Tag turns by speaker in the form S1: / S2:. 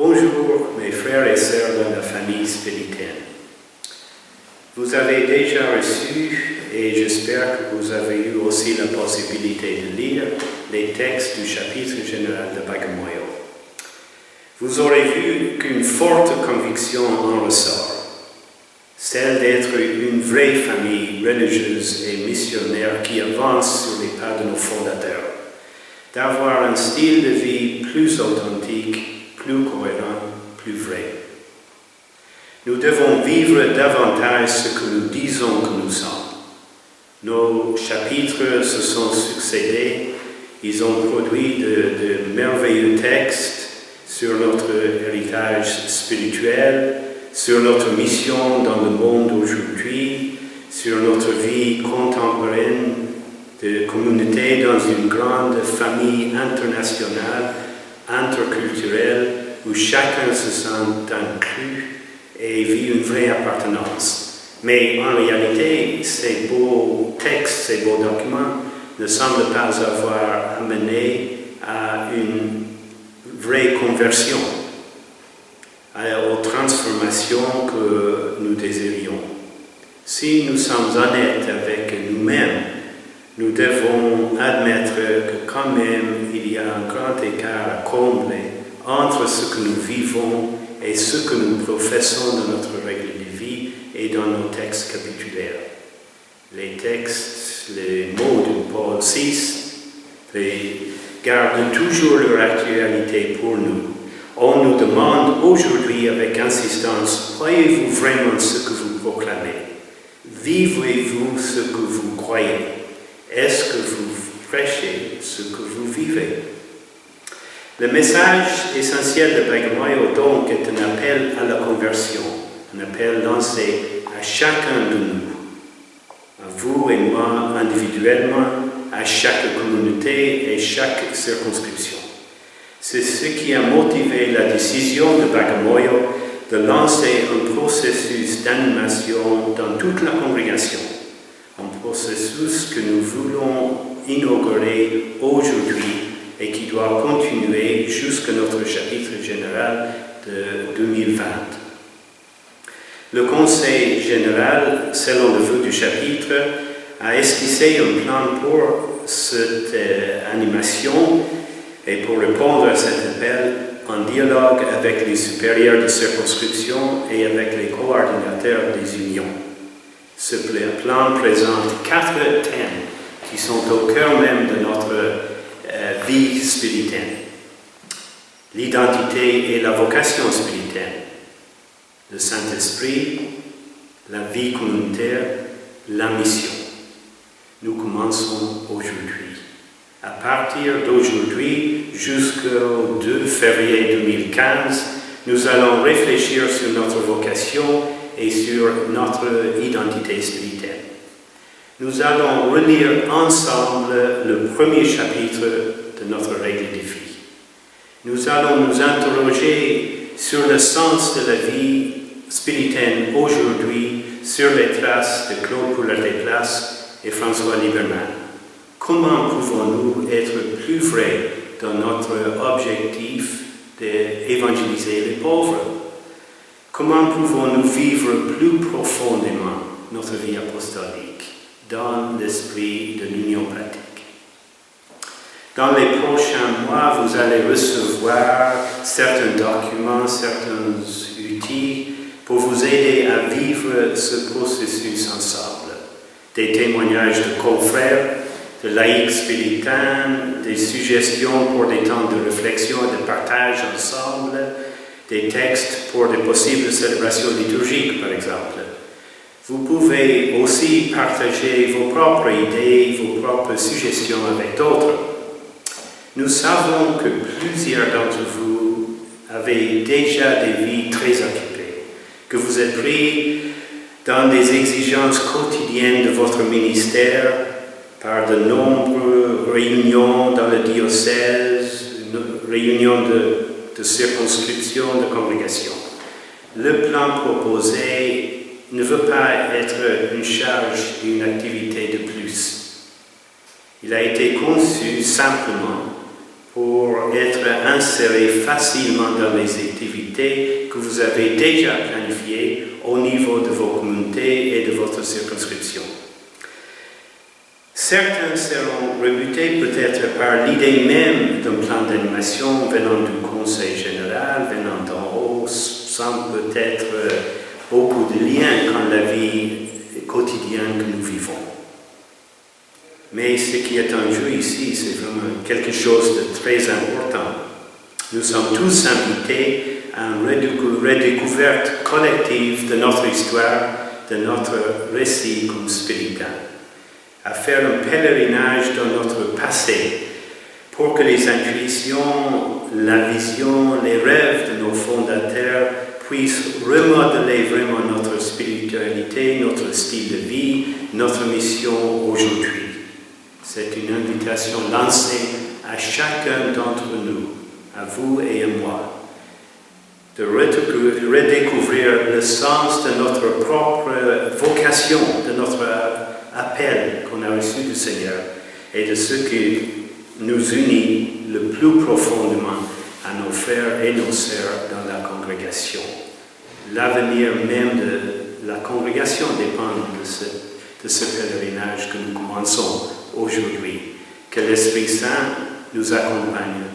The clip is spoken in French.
S1: Bonjour mes frères et sœurs de la famille spiritaine. Vous avez déjà reçu, et j'espère que vous avez eu aussi la possibilité de lire les textes du chapitre général de Bagamoyo. Vous aurez vu qu'une forte conviction en ressort, celle d'être une vraie famille religieuse et missionnaire qui avance sur les pas de nos fondateurs, d'avoir un style de vie plus authentique, plus cohérent, plus vrai. Nous devons vivre davantage ce que nous disons que nous sommes. Nos chapitres se sont succédés, ils ont produit de merveilleux textes sur notre héritage spirituel, sur notre mission dans le monde aujourd'hui, sur notre vie contemporaine de communauté dans une grande famille internationale, interculturelle, où chacun se sent inclus et vit une vraie appartenance. Mais en réalité, ces beaux textes, ces beaux documents ne semblent pas avoir amené à une vraie conversion, aux transformations que nous désirions. Si nous sommes honnêtes avec nous-mêmes, nous devons admettre que quand même il y a un grand écart à combler entre ce que nous vivons et ce que nous professons dans notre règle de vie et dans nos textes capitulaires. Les textes, les mots de Paul VI gardent toujours leur actualité pour nous. On nous demande aujourd'hui avec insistance, croyez-vous vraiment ce que vous proclamez? Vivez-vous ce que vous croyez? Est-ce que vous prêchez ce que vous vivez? Le message essentiel de Bagamoyo donc est un appel à la conversion, un appel lancé à chacun de nous, à vous et moi individuellement, à chaque communauté et chaque circonscription. C'est ce qui a motivé la décision de Bagamoyo de lancer un processus d'animation dans toute la congrégation, un processus que nous voulons inaugurer aujourd'hui et qui doit continuer jusqu'à notre chapitre général de 2020. Le Conseil général, selon le vœu du chapitre, a esquissé un plan pour cette animation et pour répondre à cet appel en dialogue avec les supérieurs de circonscription et avec les coordinateurs des unions. Ce plan présente 4 thèmes qui sont au cœur même de notre vie spirituelle. L'identité et la vocation spirituelle, le Saint-Esprit, la vie communautaire, la mission. Nous commençons aujourd'hui. À partir d'aujourd'hui jusqu'au 2 février 2015, nous allons réfléchir sur notre vocation et sur notre identité spirituelle. Nous allons relire ensemble le premier chapitre de notre règle de vie. Nous allons nous interroger sur le sens de la vie spirituelle aujourd'hui, sur les traces de Claude Poulaert-Desplaces et François Liberman. Comment pouvons-nous être plus vrais dans notre objectif d'évangéliser les pauvres? Comment pouvons-nous vivre plus profondément notre vie apostolique dans l'esprit de l'union pratique? Dans les prochains mois, vous allez recevoir certains documents, certains outils pour vous aider à vivre ce processus ensemble. Des témoignages de confrères, de laïcs spiritains, des suggestions pour des temps de réflexion et de partage ensemble, des textes pour de possibles célébrations liturgiques, par exemple. Vous pouvez aussi partager vos propres idées, vos propres suggestions avec d'autres. Nous savons que plusieurs d'entre vous avez déjà des vies très occupées, que vous êtes pris dans des exigences quotidiennes de votre ministère, par de nombreuses réunions dans le diocèse, réunions de circonscription, de congrégation. Le plan proposé ne veut pas être une charge d'une activité de plus. Il a été conçu simplement pour être insérés facilement dans les activités que vous avez déjà planifiées au niveau de vos communautés et de votre circonscription. Certains seront rebutés peut-être par l'idée même d'un plan d'animation venant du Conseil général, venant d'en haut, sans peut-être beaucoup de liens dans la vie quotidienne que nous vivons. Mais ce qui est en jeu ici, c'est vraiment quelque chose de très important. Nous sommes tous invités à une redécouverte collective de notre histoire, de notre récit comme spiritain, à faire un pèlerinage dans notre passé, pour que les intuitions, la vision, les rêves de nos fondateurs puissent remodeler vraiment notre spiritualité, notre style de vie, notre mission aujourd'hui. C'est une invitation lancée à chacun d'entre nous, à vous et à moi, de redécouvrir le sens de notre propre vocation, de notre appel qu'on a reçu du Seigneur et de ce qui nous unit le plus profondément à nos frères et nos sœurs dans la congrégation. L'avenir même de la congrégation dépend de ce pèlerinage que nous commençons aujourd'hui. Que l'Esprit Saint nous accompagne